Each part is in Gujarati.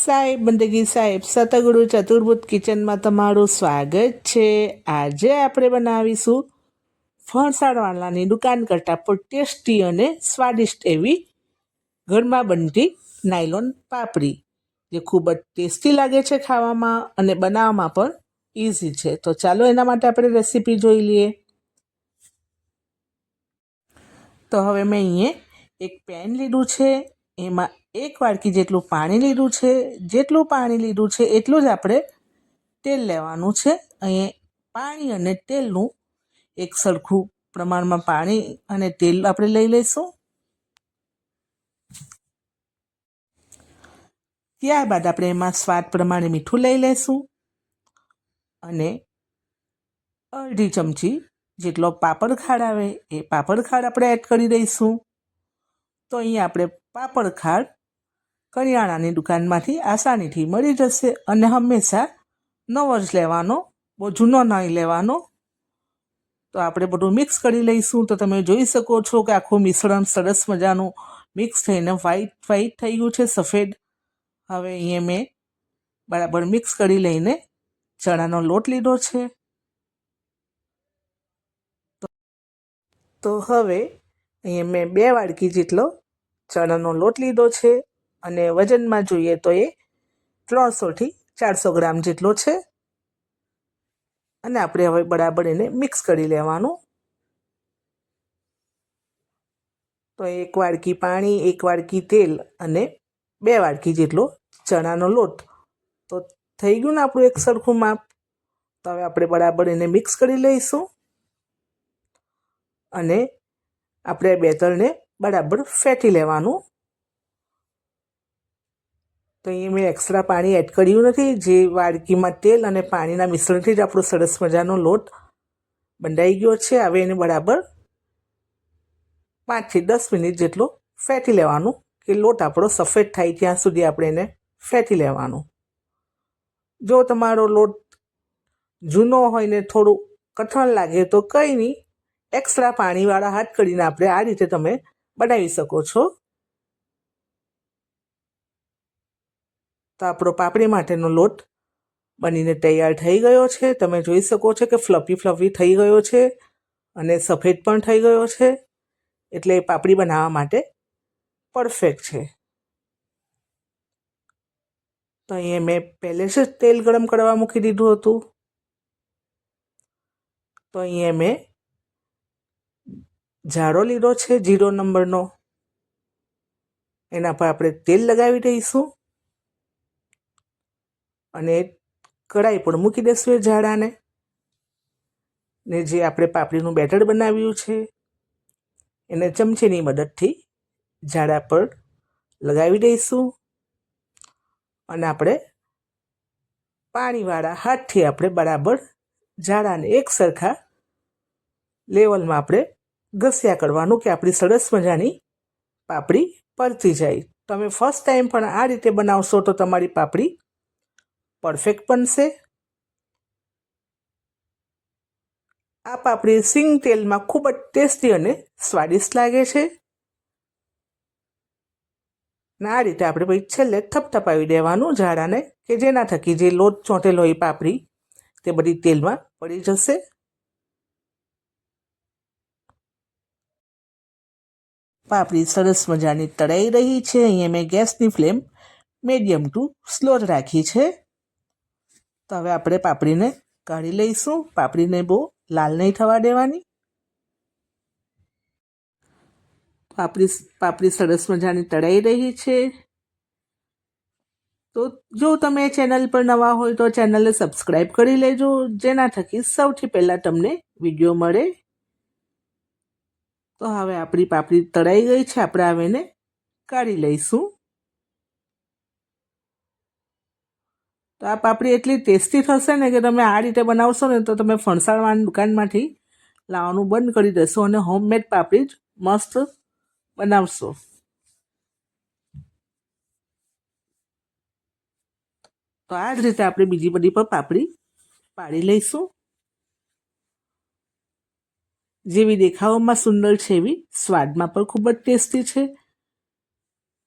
સાહેબ બંદગી સાહેબ સતગુરુ ચતુર્ભુજ કિચનમાં તમારું સ્વાગત છે। આજે આપણે બનાવીશું ફણસાળવાળાની દુકાન કરતાં પણ ટેસ્ટી અને સ્વાદિષ્ટ એવી ઘરમાં બનતી નાયલોન પાપડી, જે ખૂબ જ ટેસ્ટી લાગે છે ખાવામાં અને બનાવવામાં પણ ઇઝી છે। તો ચાલો એના માટે આપણે રેસીપી જોઈ લઈએ। તો હવે મેં અહીંયા એક પેન લીધું છે, એમાં 1 વાડકી જેટલું પાણી લીધું છે। જેટલું પાણી લીધું છે એટલું જ આપણે તેલ લેવાનું છે। અહીંયા પાણી અને તેલનું એક સરખું પ્રમાણમાં પાણી અને તેલ આપણે લઈ લઈશું। ત્યારબાદ આપણે એમાં સ્વાદ પ્રમાણે મીઠું લઈ લઈશું અને અડધી ચમચી જેટલો પાપડ ખાંડ આવે એ પાપડ ખાંડ આપણે એડ કરી દઈશું। તો અહીંયા આપણે પાપડ ખાંડ કરિયાણાની દુકાનમાંથી આસાનીથી મળી જશે અને હંમેશા નવો જ લેવાનો, બહુ જૂનો નહીં લેવાનો। તો આપણે બધું મિક્સ કરી લઈશું। તો તમે જોઈ શકો છો કે આખું મિશ્રણ સરસ મજાનું મિક્સ થઈને વ્હાઈટ થઈ ગયું છે, સફેદ। હવે અહીંયા મેં બરાબર મિક્સ કરી લઈને ચણાનો લોટ લીધો છે। તો હવે અહીંયા મેં 2 વાડકી જેટલો ચણાનો લોટ લીધો છે અને વજનમાં જોઈએ તો એ 300 થી 400 ગ્રામ જેટલો છે અને આપણે હવે બરાબર એને મિક્સ કરી લેવાનું। તો 1 વાડકી પાણી, 1 વાડકી તેલ અને 2 વાડકી જેટલો ચણાનો લોટ, તો થઈ ગયું ને આપણું એક સરખું માપ। તો હવે આપણે બરાબર એને મિક્સ કરી લઈશું અને આપણે બેટરને બરાબર ફેટી લેવાનું। તો અહીં મેં એક્સ્ટ્રા પાણી એડ કર્યું નથી। જે વાડકીમાં તેલ અને પાણીના મિશ્રણથી જ આપણો સરસ મજાનો લોટ બંધાઈ ગયો છે। હવે એને બરાબર 5 થી 10 મિનિટ જેટલો ફેટી લેવાનું, કે લોટ આપણો સફેદ થાય ત્યાં સુધી આપણે એને ફેટી લેવાનું। જો તમારો લોટ જૂનો હોય ને થોડું કઠણ લાગે તો કંઈ નહીં, એક્સ્ટ્રા પાણીવાળા હાથ કરીને આપણે આ રીતે તમે બનાવી શકો છો। તો આપણો પાપડી માટેનો લોટ બનીને તૈયાર થઈ ગયો છે। તમે જોઈ શકો છો કે ફ્લફી થઈ ગયો છે અને સફેદ પણ થઈ ગયો છે, એટલે પાપડી બનાવવા માટે પરફેક્ટ છે। તો અહીંયા મેં પહેલે જ તેલ ગરમ કરવા મૂકી દીધું હતું। તો અહીંયા મેં જાડો લીધો છે 0 નંબરનો, એના પર આપણે તેલ લગાવી દઈશું અને કઢાઈ પર મૂકી દઈશું એ જાડાને, ને જે આપણે પાપડીનું બેટર બનાવ્યું છે એને ચમચીની મદદથી જાડા પર લગાવી દઈશું અને આપણે પાણીવાળા હાથથી આપણે બરાબર જાડાને એક સરખા લેવલમાં આપણે ઘસ્યા કરવાનું, કે આપણી સરસ મજાની પાપડી પરતી જાય। તમે ફર્સ્ટ ટાઈમ પણ આ રીતે બનાવશો તો તમારી પાપડી પરફેક્ટ બનશે। આ પાપડી સિંગ તેલમાં ખૂબ જ ટેસ્ટી અને સ્વાદિષ્ટ લાગે છે। ને આ રીતે આપણે પછી છેલ્લે થપથપાવી દેવાનું જાડાને, કે જેના થકી જે લોટ ચોંટેલો હોય પાપડી તે બધી તેલમાં પડી જશે। પાપડી સરસ મજાની તળાઈ રહી છે। અહીંયા મેં ગેસની ફ્લેમ મીડિયમ ટુ સ્લો જ રાખી છે। તો હવે આપણે પાપડીને કાઢી લઈશું। પાપડીને બહુ લાલ નહીં થવા દેવાની। પાપડી સરસ મજાની તળાઈ રહી છે। તો જો તમે ચેનલ પર નવા હોય તો ચેનલને સબસ્ક્રાઈબ કરી લેજો, જેના થકી સૌથી પહેલાં તમને વિડીયો મળે। તો હવે આપણી પાપડી તળાઈ ગઈ છે, આપણે હવે એને કાઢી લઈશું। તો આ પાપડી એટલી ટેસ્ટી થશે ને કે તમે આ રીતે બનાવશો ને તો તમે ફણસાળવાની દુકાનમાંથી લાવવાનું બંધ કરી દેશો અને હોમમેડ પાપડી જ મસ્ત બનાવશો। તો આ જ રીતે આપણે બીજી બધી પણ પાપડી પાડી લઈશું। જેવી દેખાવમાં સુંદર છે એવી સ્વાદમાં પણ ખૂબ જ ટેસ્ટી છે।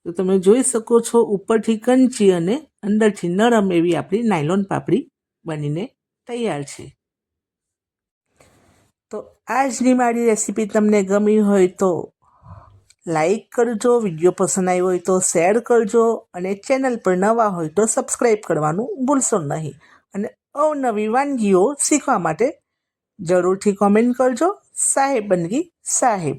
તો તમે જોઈ શકો છો ઉપરથી કંચી અને અંદરથી નરમ એવી આપણી નાયલોન પાપડી બનીને તૈયાર છે. તો આજની મારી રેસીપી તમને ગમી હોય તો લાઈક કરજો, વિડીયો પસંદ આવ્યો હોય તો શેર કરજો અને ચેનલ પર નવા હોય તો સબસ્ક્રાઈબ કરવાનું ભૂલશો નહીં. અને અવનવી વાનગીઓ શીખવા માટે જરૂરથી કોમેન્ટ કરજો. સાહેબ બનગી સાહેબ.